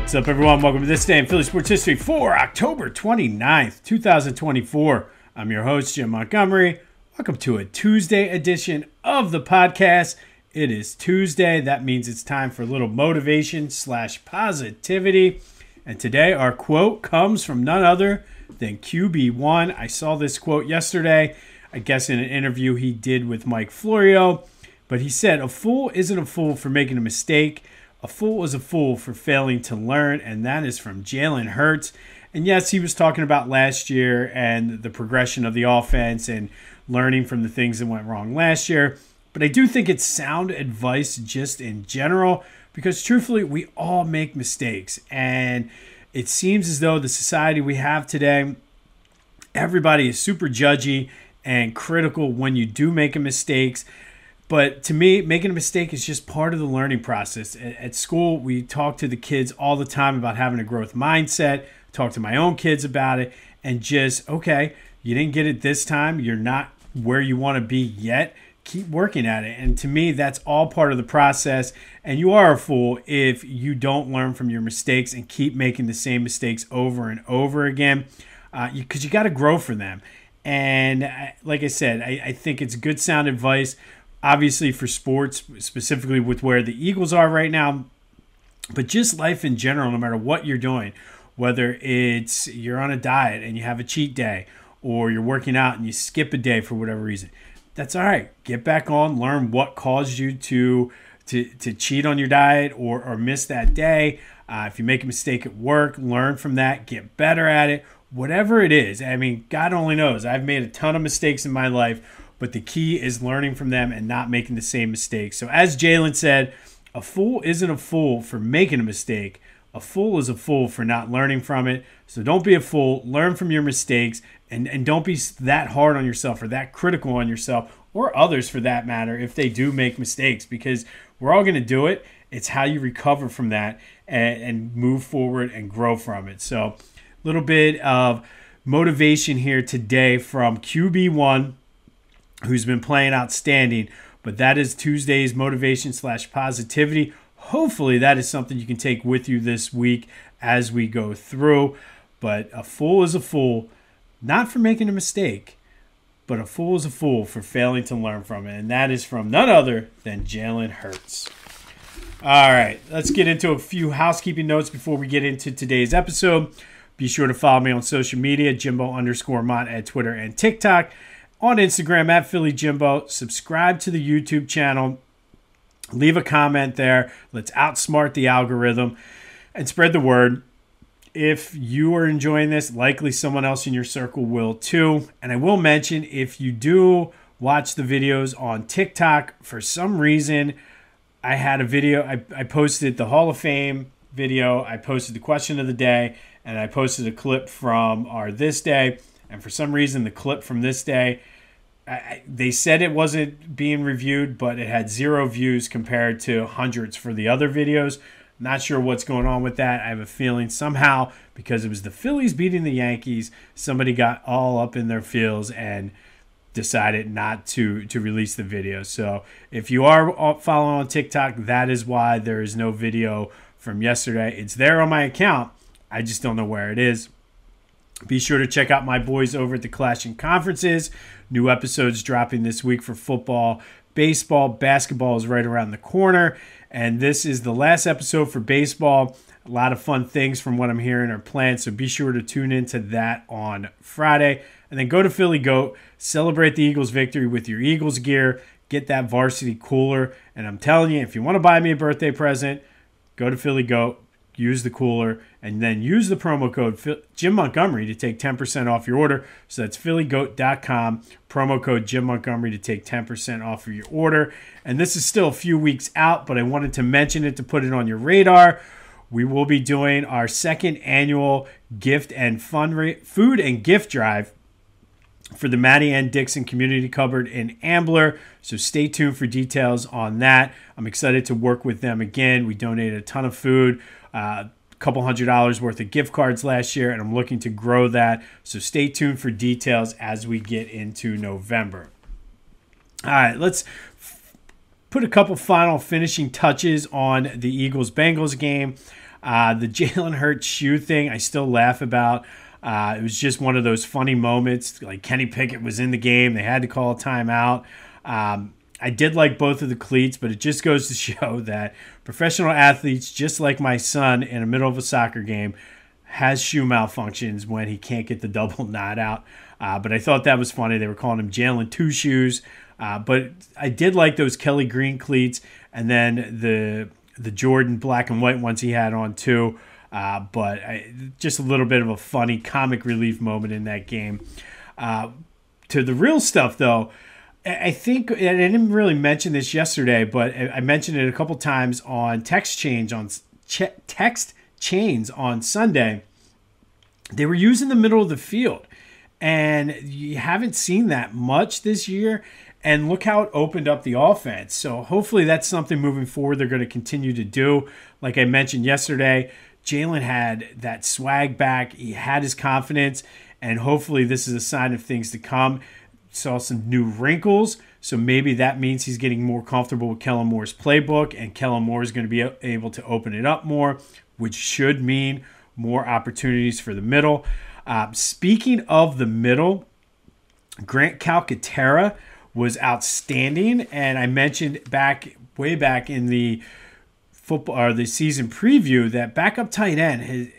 What's up, everyone? Welcome to This Day in Philly Sports History for October 29th, 2024. I'm your host, Jim Montgomery. Welcome to a Tuesday edition of the podcast. It is Tuesday. That means it's time for a little motivation / positivity. And today our quote comes from none other than QB1. I saw this quote yesterday, I guess in an interview he did with Mike Florio. But he said, "A fool isn't a fool for making a mistake. A fool is a fool for failing to learn," and that is from Jalen Hurts. And yes, he was talking about last year and the progression of the offense and learning from the things that went wrong last year. But I do think it's sound advice just in general because truthfully, we all make mistakes. And it seems as though the society we have today, everybody is super judgy and critical when you do make mistakes. But to me, making a mistake is just part of the learning process. At school, we talk to the kids all the time about having a growth mindset, talk to my own kids about it, and just, okay, you didn't get it this time. You're not where you want to be yet. Keep working at it. And to me, that's all part of the process. And you are a fool if you don't learn from your mistakes and keep making the same mistakes over and over again, because you got to grow from them. And like I said, I think it's good sound advice. Obviously for sports, specifically with where the Eagles are right now, but just life in general, no matter what you're doing, whether it's you're on a diet and you have a cheat day or you're working out and you skip a day for whatever reason, that's all right. Get back on, learn what caused you to cheat on your diet or miss that day. If you make a mistake at work, learn from that, get better at it, whatever it is. I mean, God only knows. I've made a ton of mistakes in my life, but the key is learning from them and not making the same mistakes. So as Jalen said, a fool isn't a fool for making a mistake. A fool is a fool for not learning from it. So don't be a fool. Learn from your mistakes and don't be that hard on yourself or that critical on yourself or others for that matter if they do make mistakes, because we're all going to do it. It's how you recover from that and move forward and grow from it. So a little bit of motivation here today from QB1, who's been playing outstanding. But that is Tuesday's motivation / positivity. Hopefully that is something you can take with you this week as we go through. But a fool is a fool, not for making a mistake, but a fool is a fool for failing to learn from it. And that is from none other than Jalen Hurts. All right, let's get into a few housekeeping notes before we get into today's episode. Be sure to follow me on social media, Jimbo_Mont at Twitter and TikTok. On Instagram at Philly Jimbo. Subscribe to the YouTube channel. Leave a comment there. Let's outsmart the algorithm and spread the word. If you are enjoying this, likely someone else in your circle will too. And I will mention, if you do watch the videos on TikTok, for some reason, I had a video. I posted the Hall of Fame video. I posted the question of the day. And I posted a clip from our This Day. And for some reason, the clip from this day, they said it wasn't being reviewed, but it had 0 views compared to hundreds for the other videos. Not sure what's going on with that. I have a feeling somehow, because it was the Phillies beating the Yankees, somebody got all up in their feels and decided not to release the video. So if you are following on TikTok, that is why there is no video from yesterday. It's there on my account. I just don't know where it is. Be sure to check out my boys over at the Clashing Conferences. New episodes dropping this week for football, baseball, basketball is right around the corner. And this is the last episode for baseball. A lot of fun things from what I'm hearing are planned, so be sure to tune into that on Friday. And then go to Philly Goat, celebrate the Eagles' victory with your Eagles gear, get that varsity cooler. And I'm telling you, if you want to buy me a birthday present, go to Philly Goat. Use the cooler, and then use the promo code Jim Montgomery to take 10% off your order. So that's phillygoat.com, promo code Jim Montgomery to take 10% off of your order. And this is still a few weeks out, but I wanted to mention it to put it on your radar. We will be doing our second annual gift and food and gift drive for the Maddie Ann Dixon Community Cupboard in Ambler. So stay tuned for details on that. I'm excited to work with them again. We donated a ton of food, a couple $100 worth of gift cards last year, and I'm looking to grow that. So stay tuned for details as we get into November. All right, let's put a couple final finishing touches on the Eagles-Bengals game. The Jalen Hurts shoe thing, I still laugh about. It was just one of those funny moments. Like Kenny Pickett was in the game. They had to call a timeout. I did like both of the cleats, but it just goes to show that professional athletes, just like my son in the middle of a soccer game, has shoe malfunctions when he can't get the double knot out. But I thought that was funny. They were calling him Jalen Two Shoes. But I did like those Kelly Green cleats, and then the Jordan black and white ones he had on too. But just a little bit of a funny comic relief moment in that game. To the real stuff, though, I think, and I didn't really mention this yesterday, but I mentioned it a couple times on text chains on Sunday. They were using the middle of the field, and you haven't seen that much this year. And look how it opened up the offense. So hopefully that's something moving forward they're going to continue to do. Like I mentioned yesterday, Jalen had that swag back. He had his confidence, and hopefully this is a sign of things to come. Saw some new wrinkles, so maybe that means he's getting more comfortable with Kellen Moore's playbook, and Kellen Moore is going to be able to open it up more, which should mean more opportunities for the middle. Speaking of the middle, Grant Calcaterra was outstanding, and I mentioned way back in the football or the season preview that backup tight end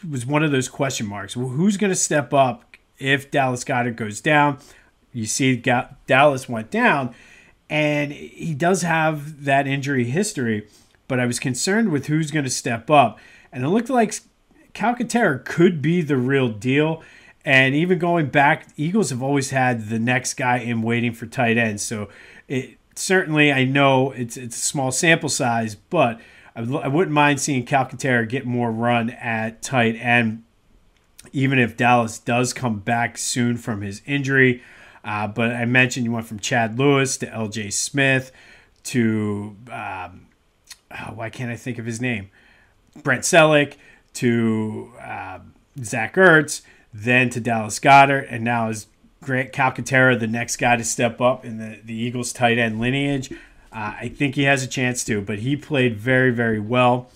was one of those question marks. Well, who's going to step up if Dallas Goedert goes down? You see, Dallas went down, and he does have that injury history, but I was concerned with who's going to step up, and it looked like Calcaterra could be the real deal. And even going back, Eagles have always had the next guy in waiting for tight ends. So it certainly, I know it's a small sample size, but I wouldn't mind seeing Calcaterra get more run at tight end, even if Dallas does come back soon from his injury. But I mentioned you went from Chad Lewis to L.J. Smith to, why can't I think of his name? Brent Selleck to Zach Ertz, then to Dallas Goedert, and now is Grant Calcaterra the next guy to step up in the Eagles tight end lineage? I think he has a chance to, but he played very, very well.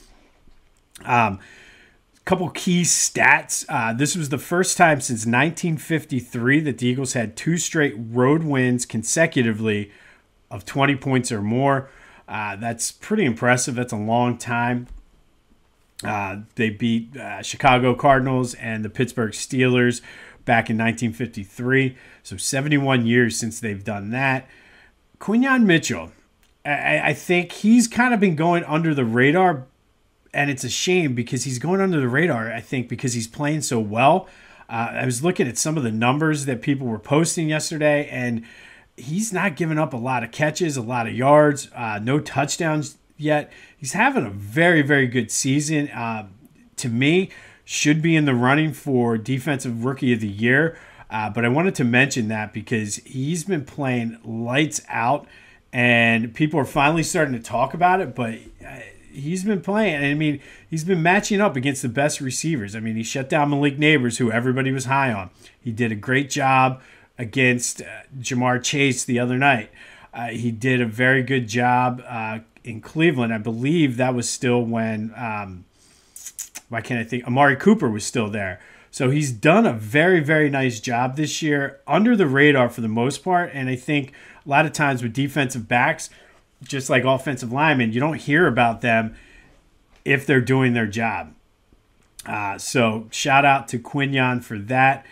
Couple key stats. This was the first time since 1953 that the Eagles had 2 straight road wins consecutively of 20 points or more. That's pretty impressive. That's a long time. They beat Chicago Cardinals and the Pittsburgh Steelers back in 1953. So 71 years since they've done that. Quinyon Mitchell, I think he's kind of been going under the radar, and it's a shame because he's going under the radar, I think, because he's playing so well. I was looking at some of the numbers that people were posting yesterday, and he's not giving up a lot of catches, a lot of yards, no touchdowns yet. He's having a very, very good season. To me, should be in the running for Defensive Rookie of the Year. But I wanted to mention that because he's been playing lights out, and people are finally starting to talk about it. But he's been playing. I mean, he's been matching up against the best receivers. I mean, he shut down Malik Neighbors, who everybody was high on. He did a great job against Jamar Chase the other night. He did a very good job in Cleveland. I believe that was still when, why can't I think? Amari Cooper was still there. So he's done a very, very nice job this year, under the radar for the most part. And I think a lot of times with defensive backs, just like offensive linemen, you don't hear about them if they're doing their job. So shout out to Quinyon for that.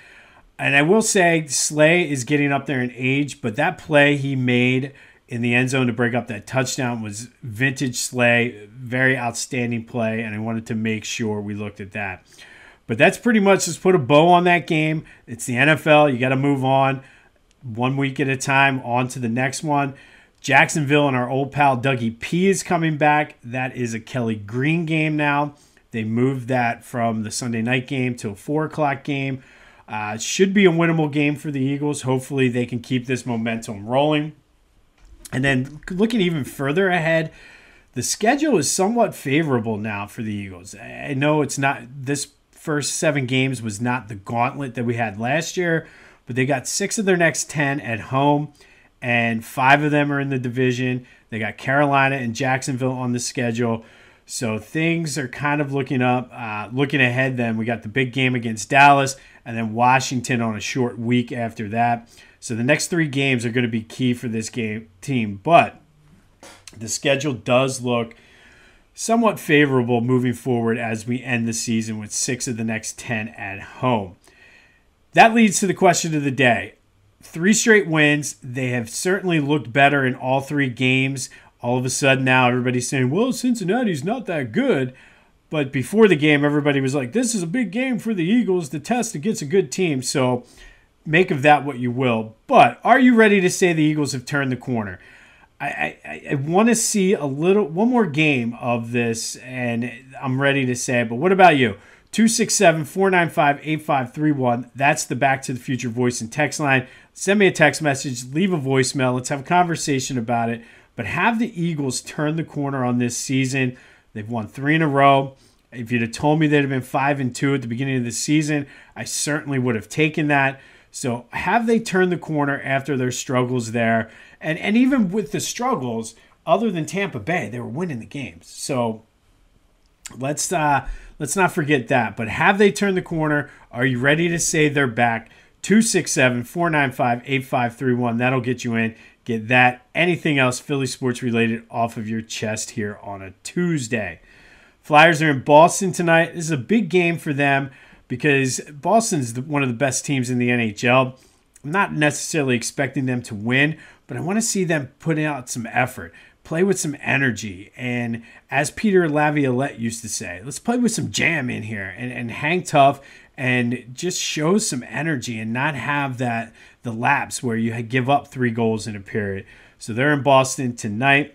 And I will say Slay is getting up there in age, but that play he made in the end zone to break up that touchdown was vintage Slay. Very outstanding play, and I wanted to make sure we looked at that. But that's pretty much just put a bow on that game. It's the NFL. You got to move on 1 week at a time, on to the next one. Jacksonville and our old pal Dougie P is coming back. That is a Kelly Green game now. They moved that from the Sunday night game to a 4 o'clock game. Should be a winnable game for the Eagles. Hopefully they can keep this momentum rolling. And then looking even further ahead, the schedule is somewhat favorable now for the Eagles. I know it's not, this first 7 games was not the gauntlet that we had last year, but they got 6 of their next 10 at home, and 5 of them are in the division. They got Carolina and Jacksonville on the schedule. So things are kind of looking up. Looking ahead then, we got the big game against Dallas and then Washington on a short week after that. So the next 3 games are going to be key for this team. But the schedule does look somewhat favorable moving forward as we end the season with 6 of the next 10 at home. That leads to the question of the day. 3 straight wins. They have certainly looked better in all 3 games. All of a sudden now everybody's saying, well, Cincinnati's not that good. But before the game, everybody was like, this is a big game for the Eagles to test against a good team. So make of that what you will. But are you ready to say the Eagles have turned the corner? I want to see one more game of this, and I'm ready to say it. But what about you? 267-495-8531. That's the Back to the Future voice and text line. Send me a text message. Leave a voicemail. Let's have a conversation about it. But have the Eagles turn the corner on this season? They've won 3 in a row. If you'd have told me they'd have been 5-2 at the beginning of the season, I certainly would have taken that. So have they turned the corner after their struggles there? And even with the struggles, other than Tampa Bay, they were winning the games. So let's not forget that. But have they turned the corner? Are you ready to say they're back? 267-495-8531. That'll get you in. Get that. Anything else Philly sports related off of your chest here on a Tuesday. Flyers are in Boston tonight. This is a big game for them because Boston's one of the best teams in the NHL. I'm not necessarily expecting them to win, but I want to see them put out some effort, play with some energy. And as Peter Laviolette used to say, let's play with some jam in here and hang tough and just show some energy and not have the lapse where you give up 3 goals in a period. So they're in Boston tonight.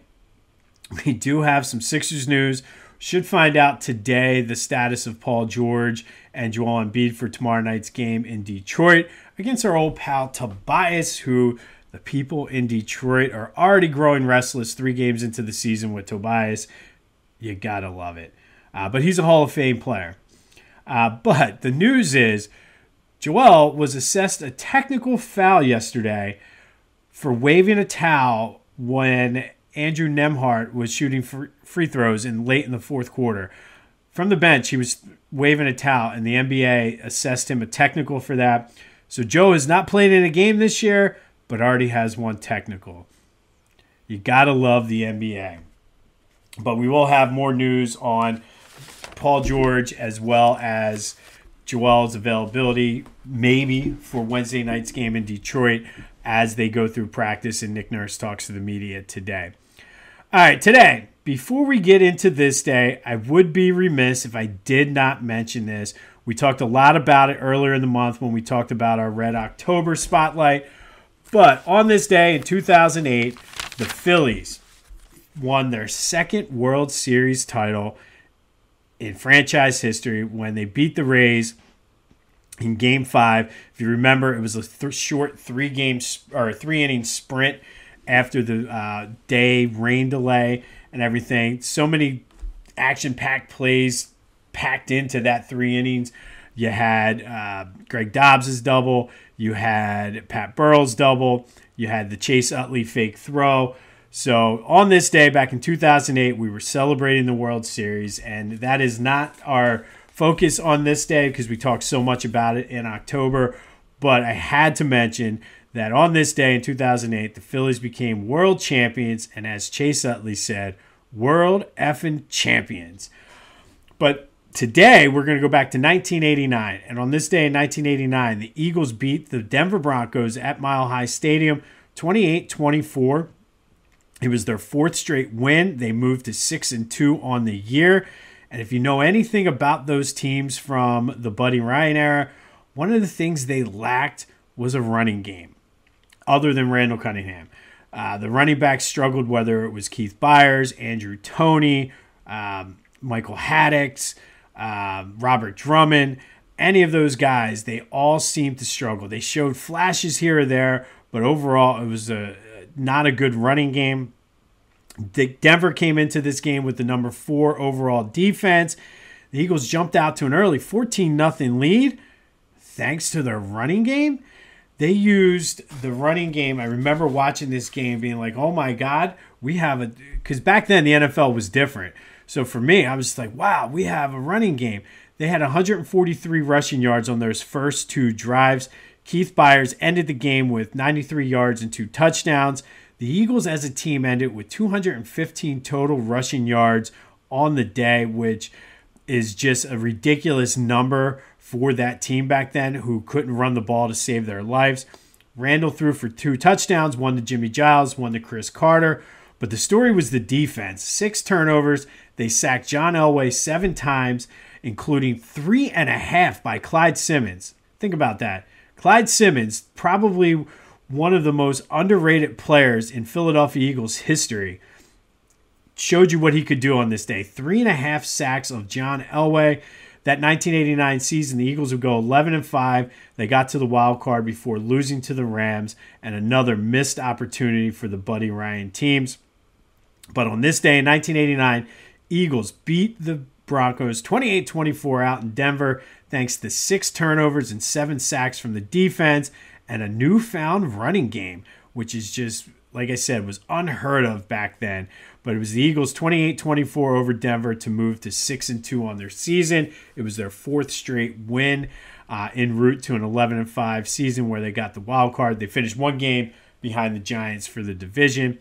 We do have some Sixers news. Should find out today the status of Paul George and Joel Embiid for tomorrow night's game in Detroit against our old pal Tobias, who the people in Detroit are already growing restless 3 games into the season with Tobias. You gotta love it. But he's a Hall of Fame player. But the news is Joel was assessed a technical foul yesterday for waving a towel when Andrew Nembhard was shooting free throws late in the fourth quarter. From the bench, he was waving a towel, and the NBA assessed him a technical for that. So Joe has not played in a game this year, but already has 1 technical. You got to love the NBA. But we will have more news on Paul George as well as Joel's availability, maybe for Wednesday night's game in Detroit as they go through practice and Nick Nurse talks to the media today. All right, today, before we get into this day, I would be remiss if I did not mention this. We talked a lot about it earlier in the month when we talked about our Red October spotlight. But on this day in 2008, the Phillies won their 2nd World Series title in franchise history when they beat the Rays in Game 5. If you remember, it was a short 3-inning sprint after the day rain delay and everything. So many action-packed plays packed into that 3 innings. You had Greg Dobbs' double. You had Pat Burrell's double. You had the Chase Utley fake throw. So on this day back in 2008, we were celebrating the World Series, and that is not our focus on this day because we talked so much about it in October. But I had to mention that on this day in 2008, the Phillies became world champions, and as Chase Utley said, world effing champions. But today, we're going to go back to 1989, and on this day in 1989, the Eagles beat the Denver Broncos at Mile High Stadium 28-24. It was their 4th straight win. They moved to 6-2 on the year. And if you know anything about those teams from the Buddy Ryan era, one of the things they lacked was a running game other than Randall Cunningham. The running backs struggled, whether it was Keith Byers, Andrew Toney, Michael Haddix, Robert Drummond, any of those guys, they all seemed to struggle. They showed flashes here or there, but overall it was not a good running game. Denver came into this game with the number 4 overall defense. The Eagles jumped out to an early 14-0 lead thanks to their running game. They used the running game. I remember watching this game being like, oh my God, we have because back then the NFL was different. So for me, I was like, wow, we have a running game. They had 143 rushing yards on those first 2 drives. Keith Byers ended the game with 93 yards and 2 touchdowns. The Eagles as a team ended with 215 total rushing yards on the day, which is just a ridiculous number for that team back then who couldn't run the ball to save their lives. Randall threw for 2 touchdowns, 1 to Jimmy Giles, 1 to Chris Carter. But the story was the defense. 6 turnovers. They sacked John Elway 7 times, including 3.5 by Clyde Simmons. Think about that. Clyde Simmons, probably one of the most underrated players in Philadelphia Eagles history, showed you what he could do on this day. 3.5 sacks of John Elway. That 1989 season, the Eagles would go 11-5. They got to the wild card before losing to the Rams, and another missed opportunity for the Buddy Ryan teams. But on this day in 1989, Eagles beat the Broncos 28-24 out in Denver thanks to 6 turnovers and 7 sacks from the defense and a newfound running game, which is just, like I said, was unheard of back then. But it was the Eagles 28-24 over Denver to move to 6-2 on their season. It was their 4th straight win en route to an 11-5 season where they got the wild card. They finished 1 game behind the Giants for the division.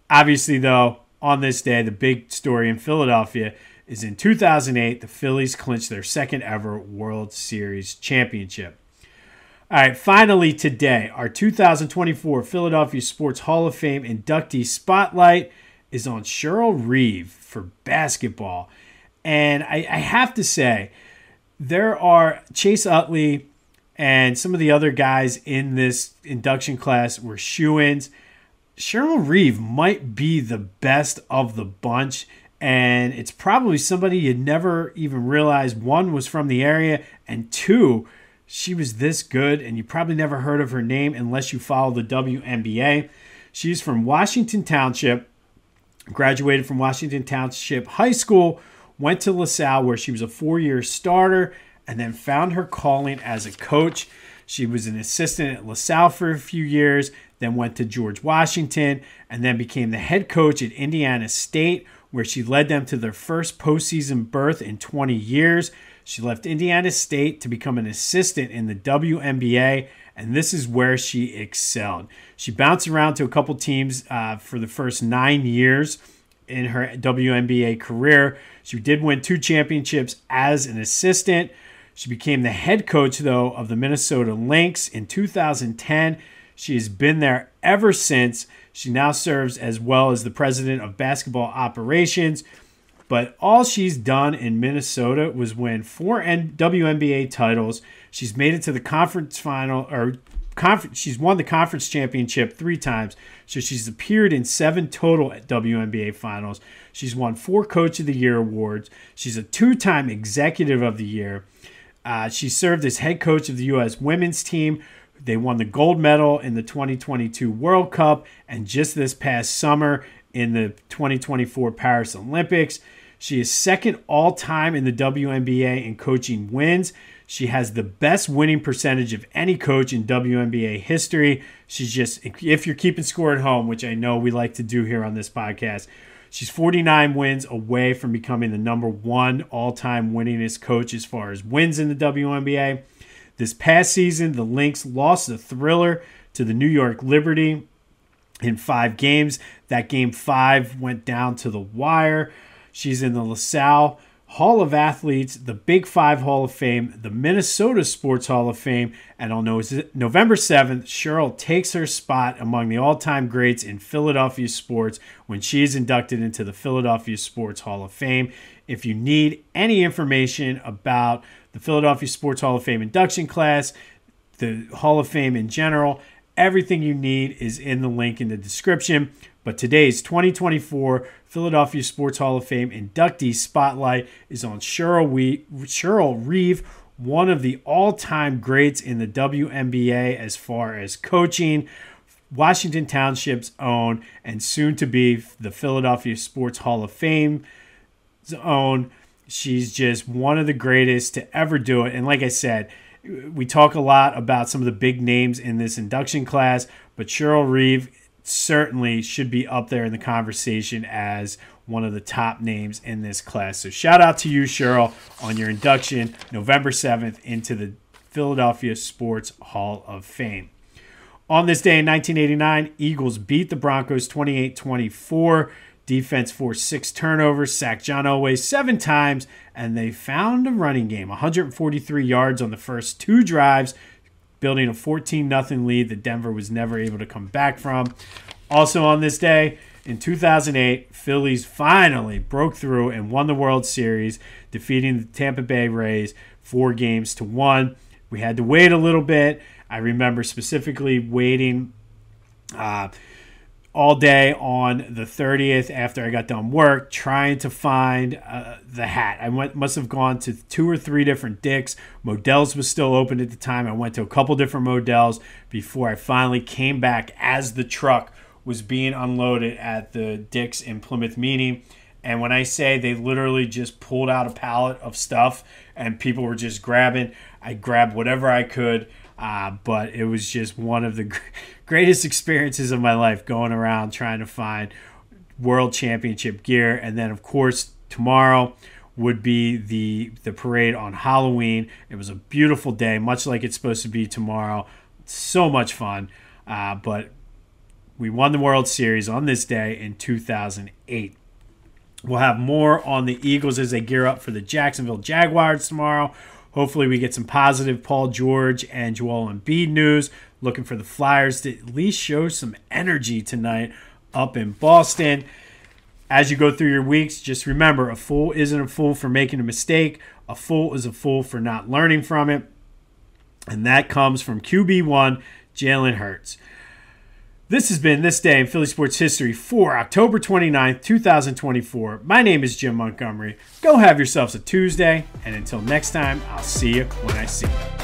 Obviously, though, on this day, the big story in Philadelphia is in 2008, the Phillies clinched their 2nd ever World Series championship. All right, finally today, our 2024 Philadelphia Sports Hall of Fame inductee spotlight is on Cheryl Reeve for basketball. And I have to say, there are Chase Utley and some of the other guys in this induction class were shoo-ins. Cheryl Reeve might be the best of the bunch, and it's probably somebody you'd never even realize, 1, was from the area, and 2, she was this good, and you probably never heard of her name unless you follow the WNBA. She's from Washington Township, graduated from Washington Township High School, went to LaSalle where she was a 4-year starter, and then found her calling as a coach. She was an assistant at LaSalle for a few years, then went to George Washington, and then became the head coach at Indiana State, where she led them to their first postseason berth in 20 years. She left Indiana State to become an assistant in the WNBA, and this is where she excelled. She bounced around to a couple teams for the first 9 years in her WNBA career. She did win 2 championships as an assistant. She became the head coach, though, of the Minnesota Lynx in 2010. She has been there ever since. She now serves as well as the president of basketball operations. But all she's done in Minnesota was win 4 WNBA titles. She's made it to the conference final, she's won the conference championship 3 times. So she's appeared in 7 total WNBA finals. She's won 4 Coach of the Year awards. She's a 2-time Executive of the Year. She served as head coach of the U.S. women's team. They won the gold medal in the 2022 World Cup and just this past summer in the 2024 Paris Olympics. She is 2nd all-time in the WNBA in coaching wins. She has the best winning percentage of any coach in WNBA history. She's just, if you're keeping score at home, which I know we like to do here on this podcast, she's 49 wins away from becoming the number 1 all-time winningest coach as far as wins in the WNBA. This past season, the Lynx lost a thriller to the New York Liberty in 5 games. That game 5 went down to the wire. She's in the LaSalle Hall of Athletes, the Big 5 Hall of Fame, the Minnesota Sports Hall of Fame, and on November 7th, Cheryl takes her spot among the all-time greats in Philadelphia sports when she is inducted into the Philadelphia Sports Hall of Fame. If you need any information about the Philadelphia Sports Hall of Fame induction class, the Hall of Fame in general, everything you need is in the link in the description. But today's 2024 Philadelphia Sports Hall of Fame inductee spotlight is on Cheryl Reeve, one of the all-time greats in the WNBA as far as coaching, Washington Township's own, and soon to be the Philadelphia Sports Hall of Fame's own. She's just one of the greatest to ever do it. And like I said, we talk a lot about some of the big names in this induction class, but Cheryl Reeve certainly should be up there in the conversation as one of the top names in this class. So shout out to you, Cheryl, on your induction November 7th into the Philadelphia Sports Hall of Fame. On this day in 1989, Eagles beat the Broncos 28-24. Defense forced 6 turnovers, sacked John Elway 7 times, and they found a running game, 143 yards on the first 2 drives, building a 14-0 lead that Denver was never able to come back from. Also on this day, in 2008, Phillies finally broke through and won the World Series, defeating the Tampa Bay Rays 4-1. We had to wait a little bit. I remember specifically waiting all day on the 30th after I got done work, trying to find the hat. I must have gone to 2 or 3 different Dick's. Modell's was still open at the time. I went to a couple different Modell's before I finally came back as the truck was being unloaded at the Dick's in Plymouth Meeting. And when I say they literally just pulled out a pallet of stuff and people were just grabbing, I grabbed whatever I could. But it was just one of the greatest experiences of my life, going around trying to find World Championship gear. And then, of course, tomorrow would be the parade on Halloween. It was a beautiful day, much like it's supposed to be tomorrow. So much fun. But we won the World Series on this day in 2008. We'll have more on the Eagles as they gear up for the Jacksonville Jaguars tomorrow. Hopefully we get some positive Paul George and Joel Embiid news. Looking for the Flyers to at least show some energy tonight up in Boston. As you go through your weeks, just remember, a fool isn't a fool for making a mistake. A fool is a fool for not learning from it. And that comes from QB1, Jalen Hurts. This has been This Day in Philly Sports History for October 29th, 2024. My name is Jim Montgomery. Go have yourselves a Tuesday, and until next time, I'll see you when I see you.